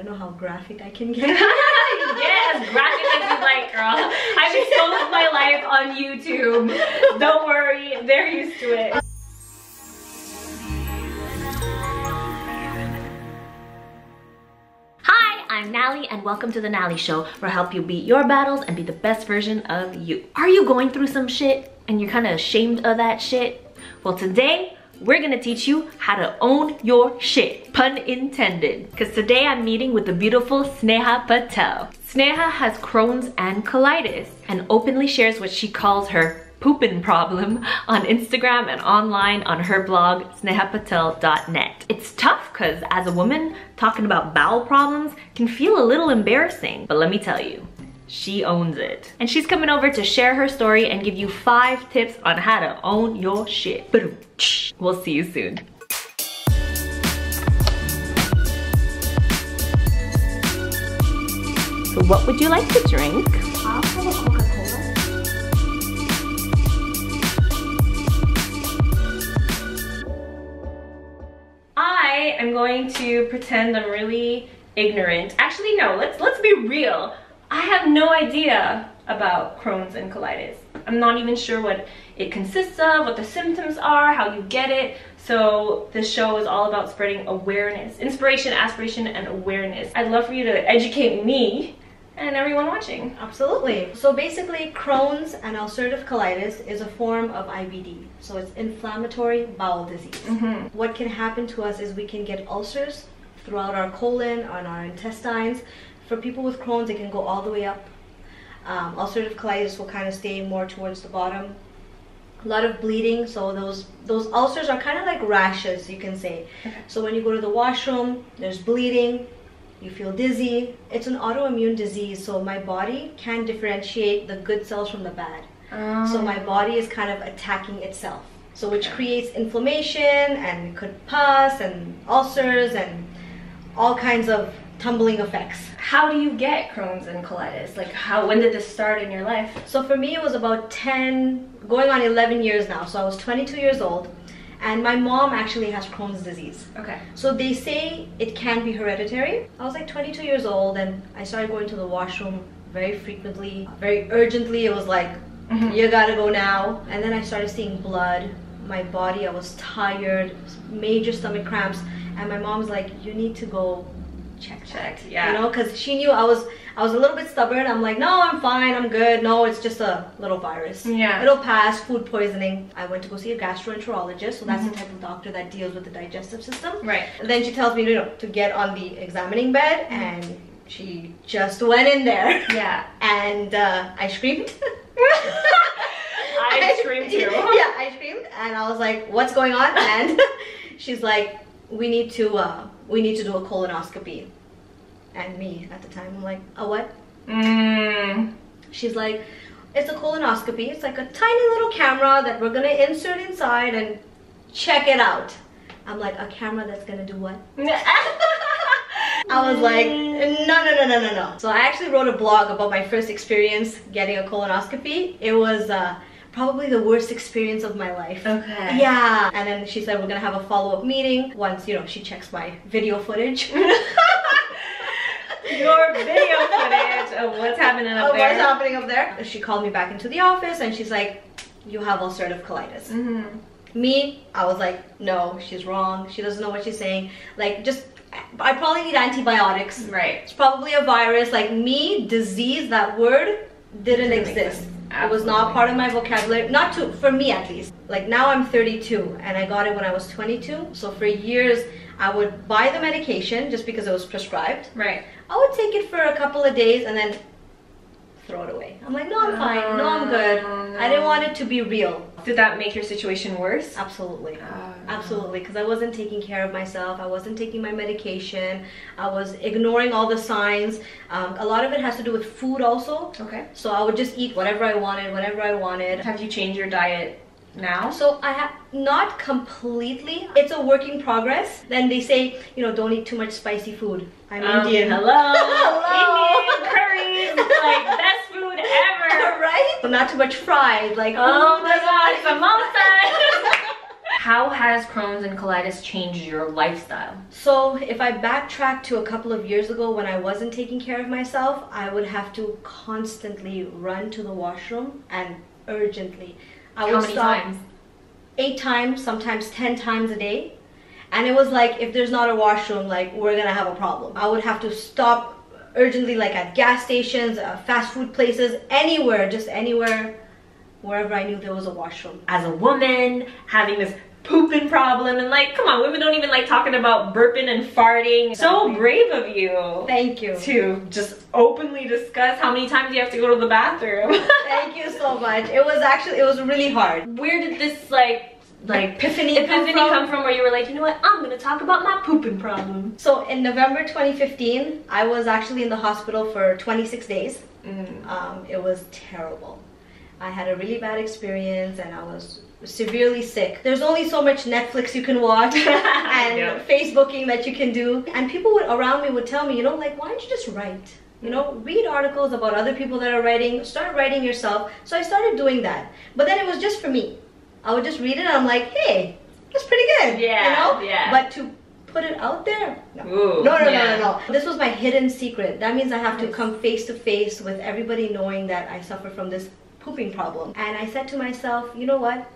don't know how graphic I can get. Get as graphic as you like, girl. I've exposed my life on YouTube. Don't worry, they're used to it. Hi, I'm Nalie and welcome to the Nalie Show, where I help you beat your battles and be the best version of you. Are you going through some shit and you're kind of ashamed of that shit? Well, today we're gonna teach you how to own your shit, pun intended. Because today I'm meeting with the beautiful Sneha Patel. Sneha has Crohn's and colitis and openly shares what she calls her poopin' problem on Instagram and online on her blog, snehapatel.net. It's tough because as a woman, talking about bowel problems can feel a little embarrassing, but let me tell you, she owns it. And she's coming over to share her story and give you 5 tips on how to own your shit. We'll see you soon. So what would you like to drink? I'll have a Coca-Cola. I am going to pretend I'm really ignorant. Actually, no, let's be real. I have no idea about Crohn's and colitis. I'm not even sure what it consists of, what the symptoms are, how you get it. So this show is all about spreading awareness, inspiration, aspiration, and awareness. I'd love for you to educate me and everyone watching. Absolutely. So basically, Crohn's and ulcerative colitis is a form of IBD. So it's inflammatory bowel disease. What can happen to us is we can get ulcers throughout our colon, on our intestines. For people with Crohn's, it can go all the way up. Ulcerative colitis will kind of stay more towards the bottom. A lot of bleeding, so those ulcers are kind of like rashes, you can say. So when you go to the washroom, there's bleeding, you feel dizzy. It's an autoimmune disease, so my body can differentiate the good cells from the bad. So my body is kind of attacking itself. So which creates inflammation and could pus and ulcers and all kinds of tumbling effects. How do you get Crohn's and colitis? Like when did this start in your life? So for me, it was about 10, going on 11 years now. So I was 22 years old. And my mom actually has Crohn's disease. Okay. So they say it can be hereditary. I was like 22 years old and I started going to the washroom very frequently, very urgently. It was like, you gotta go now. And then I started seeing blood. My body, I was tired, major stomach cramps. And my mom's like, you need to go check, yeah. You know, because she knew I was a little bit stubborn. I'm like, no, I'm fine, I'm good. No, it's just a little virus. Yeah. It'll pass, food poisoning. I went to go see a gastroenterologist, so that's the type of doctor that deals with the digestive system. Right. And then she tells me, you know, to get on the examining bed, and she just went in there. Yeah. And I screamed. I screamed too. Yeah, I screamed, and I was like, what's going on? And she's like, we need to do a colonoscopy. And me at the time, I'm like, a what? She's like, it's a colonoscopy. It's like a tiny little camera that we're gonna insert inside and check it out. I'm like, a camera that's gonna do what? I was like, no. So I actually wrote a blog about my first experience getting a colonoscopy. It was probably the worst experience of my life. Okay. Yeah. And then she said we're gonna have a follow-up meeting once, you know, she checks my video footage. Your video footage of what's happening up there. What's happening up there. She called me back into the office and she's like, you have ulcerative colitis. Me, I was like, no, she's wrong. She doesn't know what she's saying. Like, just, I probably need antibiotics. Right. It's probably a virus. Like me, disease, that word didn't exist. It was not part of my vocabulary, not to, for me at least. Like now I'm 32 and I got it when I was 22. So for years, I would buy the medication just because it was prescribed. Right. I would take it for a couple of days and then throw it away. I'm like, no, I'm fine. No, I'm good. No. I didn't want it to be real. Did that make your situation worse? Absolutely. Absolutely. Because I wasn't taking care of myself. I wasn't taking my medication. I was ignoring all the signs. A lot of it has to do with food also. Okay. So I would just eat whatever I wanted, whenever I wanted. Have you changed your diet now? So I have not completely. It's a work in progress. Then they say, you know, don't eat too much spicy food. I'm Indian. Hello. Indian curries, like best food ever. Right? So not too much fried, like oh my god, samosa. How has Crohn's and colitis changed your lifestyle? So if I backtrack to a couple of years ago when I wasn't taking care of myself, I would have to constantly run to the washroom, and urgently. How many times? 8 times, sometimes 10 times a day. And it was like, if there's not a washroom, like, we're gonna have a problem. I would have to stop urgently, like at gas stations, fast food places, anywhere, just anywhere, wherever I knew there was a washroom. As a woman, having this pooping problem, and like, come on, women don't even like talking about burping and farting. So brave of you. Thank you. To just openly discuss how many times you have to go to the bathroom. Thank you so much. It was really hard. Where did this like epiphany come from, where you were like, you know what, I'm gonna talk about my pooping problem? So in November 2015, I was actually in the hospital for 26 days. It was terrible. I had a really bad experience and I was severely sick. There's only so much Netflix you can watch and Facebooking that you can do. And people around me would tell me, you know, like, why don't you just write? You know, read articles about other people that are writing, start writing yourself. So I started doing that. But then it was just for me. I would just read it and I'm like, hey, that's pretty good. Yeah, you know? yeah. But to put it out there, no. Ooh, No. This was my hidden secret. That means I have to come face to face with everybody knowing that I suffer from this pooping problem. And I said to myself, you know what?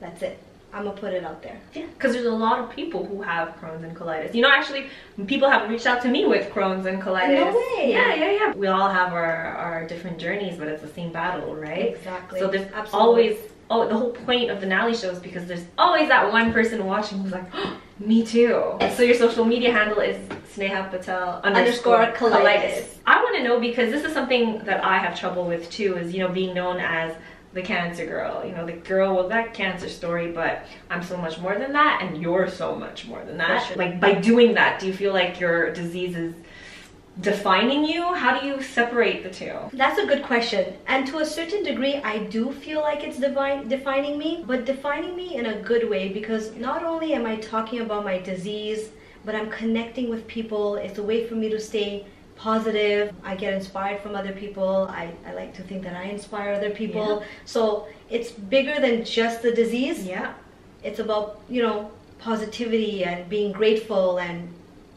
That's it. I'm gonna put it out there. Yeah, because there's a lot of people who have Crohn's and colitis. You know, actually, people have reached out to me with Crohn's and colitis. No way. Yeah. We all have our different journeys, but it's the same battle, right? Exactly. So there's always, the whole point of the Nalie show is because there's always that one person watching who's like, oh, me too. So your social media handle is Sneha Patel _ colitis. I want to know, because this is something that I have trouble with too, is, you know, being known as the cancer girl, you know, the girl with that cancer story, but I'm so much more than that, and you're so much more than that. Sure. Like, by doing that, do you feel like your disease is defining you? How do you separate the two? That's a good question. And to a certain degree, I do feel like it's defining me, but defining me in a good way, because not only am I talking about my disease, but I'm connecting with people. It's a way for me to stay positive. I get inspired from other people. I like to think that I inspire other people. Yeah. So it's bigger than just the disease. Yeah. It's about, you know, positivity and being grateful and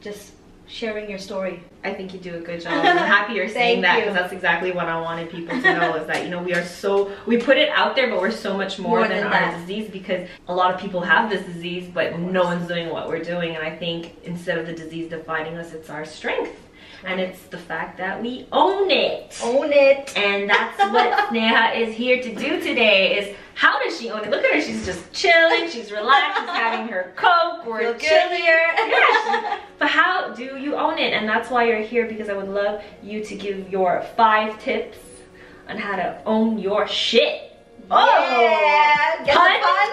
just sharing your story. I think you do a good job. I'm happy you're saying that, because that's exactly what I wanted people to know, is that, you know, we put it out there, but we're so much more than our disease, because a lot of people have this disease, but no one's doing what we're doing. And I think instead of the disease defining us, it's our strength. And it's the fact that we own it. Own it. And that's what Sneha is here to do today, is how does she own it? Look at her, she's just chilling, she's relaxed, she's having her Coke, we're chillier. Yeah, but how do you own it? And that's why you're here, because I would love you to give your 5 tips on how to own your shit. Yeah, get pun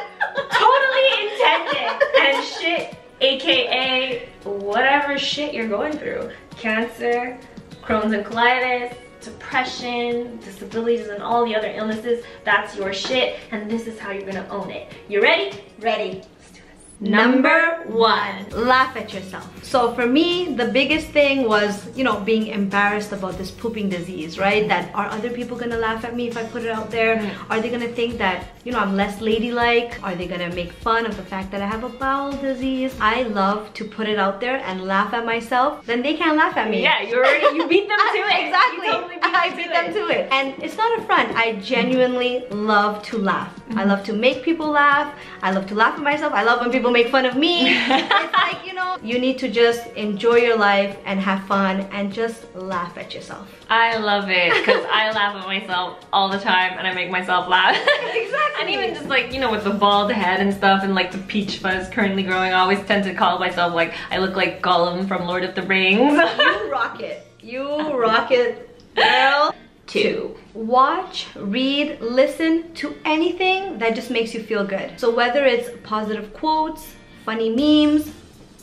totally intended. And shit, aka whatever shit you're going through. Cancer, Crohn's and colitis, depression, disabilities, and all the other illnesses. That's your shit, and this is how you're gonna own it. You ready? Ready. Let's do this. Number 1, laugh at yourself. So for me, the biggest thing was, you know, being embarrassed about this pooping disease, right? That, are other people gonna laugh at me if I put it out there? Are they gonna think that, you know, I'm less ladylike? Are they gonna make fun of the fact that I have a bowel disease? I love to put it out there and laugh at myself. Then they can't laugh at me. Yeah, you beat them to it. Exactly. Totally I beat them to it. And it's not a front. I genuinely love to laugh. I love to make people laugh. I love to laugh at myself. I love when people make fun of me. It's like, you know, you need to just enjoy your life and have fun and just laugh at yourself. I love it, because I laugh at myself all the time and I make myself laugh. Exactly. And even just like, you know, with the bald head and stuff and like the peach fuzz currently growing, I always tend to call myself like, I look like Gollum from Lord of the Rings. You rock it. You rock it, girl. 2, watch, read, listen to anything that just makes you feel good. So whether it's positive quotes, funny memes,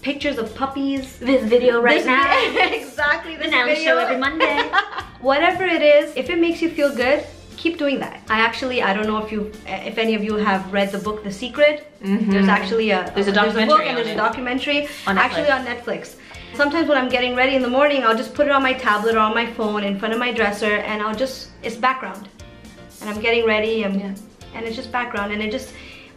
pictures of puppies, this video right now. Exactly, this the Nalie video. show every Monday. Whatever it is, if it makes you feel good, keep doing that. I don't know if any of you have read the book The Secret. There's actually there's a documentary book and there's a documentary actually on Netflix. Sometimes when I'm getting ready in the morning, I'll just put it on my tablet or on my phone in front of my dresser, and it's background. And I'm getting ready, and it's just background, and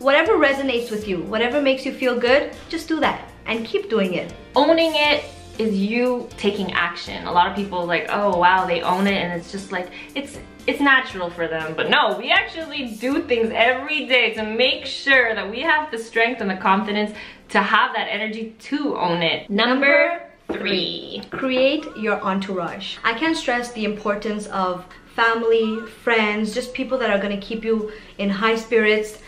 whatever resonates with you, whatever makes you feel good, just do that and keep doing it. Owning it is you taking action. A lot of people like, oh wow, they own it, and it's just like, it's natural for them. But no, we actually do things every day to make sure that we have the strength and the confidence to have that energy to own it. Number 3. Create your entourage. I can't stress the importance of family, friends, just people that are gonna keep you in high spirits.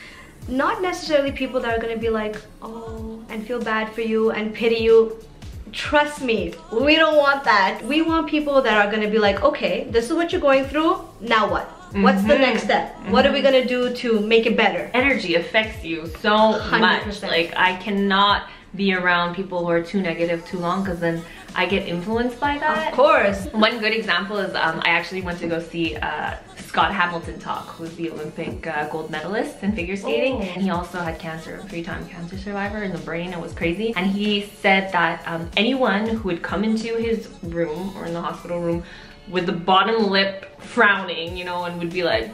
Not necessarily people that are gonna be like, oh, and feel bad for you and pity you. Trust me, we don't want that. We want people that are gonna be like, okay, this is what you're going through, now what? What's the next step? What are we gonna do to make it better? Energy affects you so 100%. Much. Like, I cannot be around people who are too negative too long, because then I get influenced by that. Of course. One good example is I actually went to go see Scott Hamilton talk, who's the Olympic gold medalist in figure skating. And he also had cancer, 3-time cancer survivor in the brain. It was crazy. And he said that anyone who would come into his room or in the hospital room with the bottom lip frowning, you know, and would be like,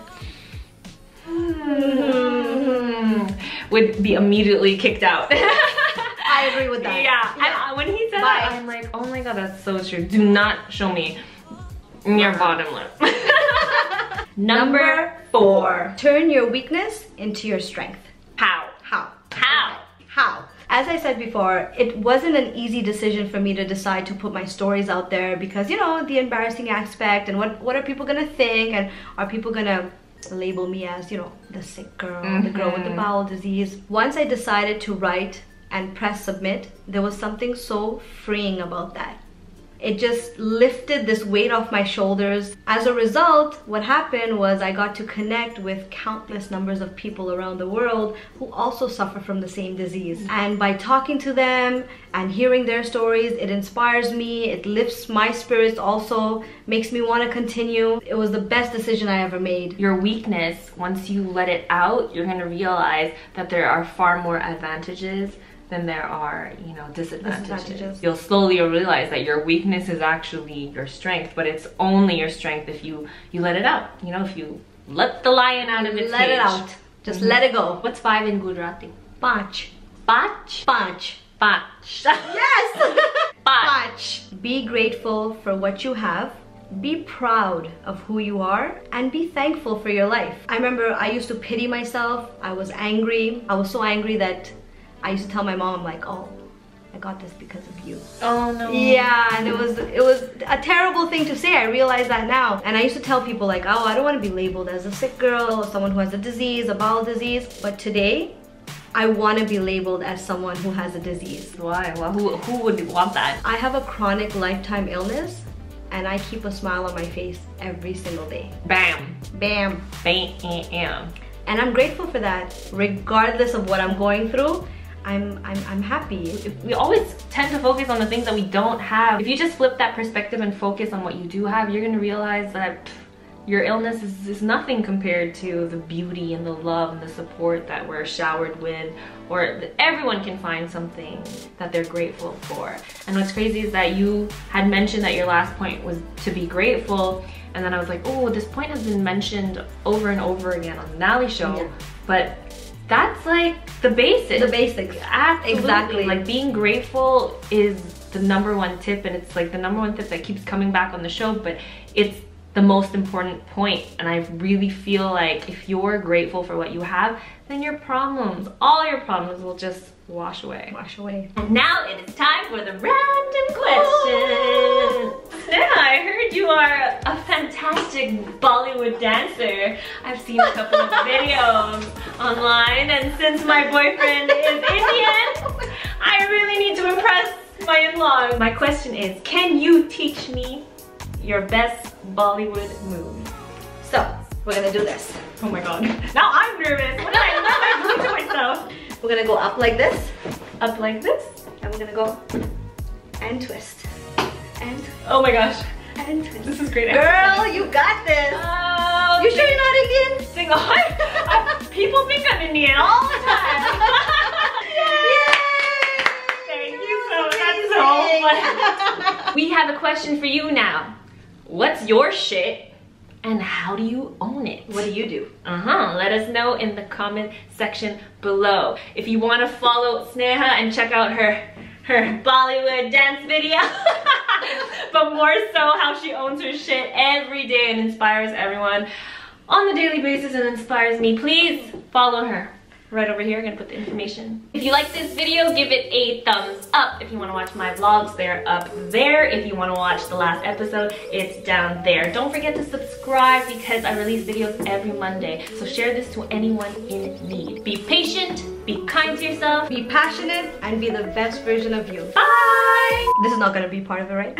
would be immediately kicked out. I agree with that. Yeah. And when he said that, I'm like, oh my god, that's so true. Do not show me your bottom lip. Number 4. Turn your weakness into your strength. How? As I said before, it wasn't an easy decision for me to decide to put my stories out there because, you know, the embarrassing aspect and what are people gonna think, and are people gonna label me as, you know, the sick girl, the girl with the bowel disease. Once I decided to write and press submit, there was something so freeing about that. It just lifted this weight off my shoulders. As a result, what happened was I got to connect with countless numbers of people around the world who also suffer from the same disease. And by talking to them and hearing their stories, it inspires me, it lifts my spirits also, makes me want to continue. It was the best decision I ever made. Your weakness, once you let it out, you're gonna realize that there are far more advantages than there are, you know, disadvantages. You'll slowly realize that your weakness is actually your strength, but it's only your strength if you let it out. You know, if you let the lion out of its cage. Let it out. Just let it go. What's 5 in Gujarati? Panch. Panch? Panch. Panch. Yes! Panch. Be grateful for what you have. Be proud of who you are and be thankful for your life. I remember I used to pity myself. I was angry. I was so angry that I used to tell my mom, like, oh, I got this because of you. Oh no. Yeah, and it was a terrible thing to say. I realize that now. And I used to tell people like, oh, I don't want to be labeled as a sick girl or someone who has a disease, a bowel disease. But today, I want to be labeled as someone who has a disease. Why? Well, who would want that? I have a chronic lifetime illness, and I keep a smile on my face every single day. Bam. Bam. Bam. And I'm grateful for that. Regardless of what I'm going through, I'm happy. We always tend to focus on the things that we don't have. If you just flip that perspective and focus on what you do have, you're gonna realize that your illness is nothing compared to the beauty and the love and the support that we're showered with, or everyone can find something that they're grateful for. And what's crazy is that you had mentioned that your last point was to be grateful, and then I was like, oh, this point has been mentioned over and over again on the Nalie show, yeah. But that's like the basics. The basics. Absolutely. Exactly. Like, being grateful is the #1 tip, and it's like the #1 tip that keeps coming back on the show, but it's the most important point. And I really feel like if you're grateful for what you have, then your problems, all your problems, will just wash away. Wash away. And now it is time for the random question. Sneha, I heard you are a fantastic Bollywood dancer. I've seen a couple of videos online, and since my boyfriend is Indian, I really need to impress my in-laws. My question is, can you teach me your best Bollywood move? So, we're gonna do this. Oh my god. Now I'm nervous. What am I doing to myself? We're gonna go up like this. Up like this. And we're gonna go and twist. And oh my gosh. And twist. This is great. Girl, you got this. You sure you're not Indian? Single. People think I'm Indian all the time. Yay! Thank you so much. That's so fun. We have a question for you now. What's your shit And how do you own it? What do you do? Let us know in the comment section below. If you want to follow Sneha and check out her Bollywood dance video, but more so how she owns her shit every day and inspires everyone on the daily basis and inspires me, please follow her. Right over here, I'm gonna put the information. If you like this video, give it a thumbs up. If you wanna watch my vlogs, they're up there. If you wanna watch the last episode, it's down there. Don't forget to subscribe because I release videos every Monday. So share this to anyone in need. Be patient, be kind to yourself, be passionate, and be the best version of you. Bye! This is not gonna be part of it, right?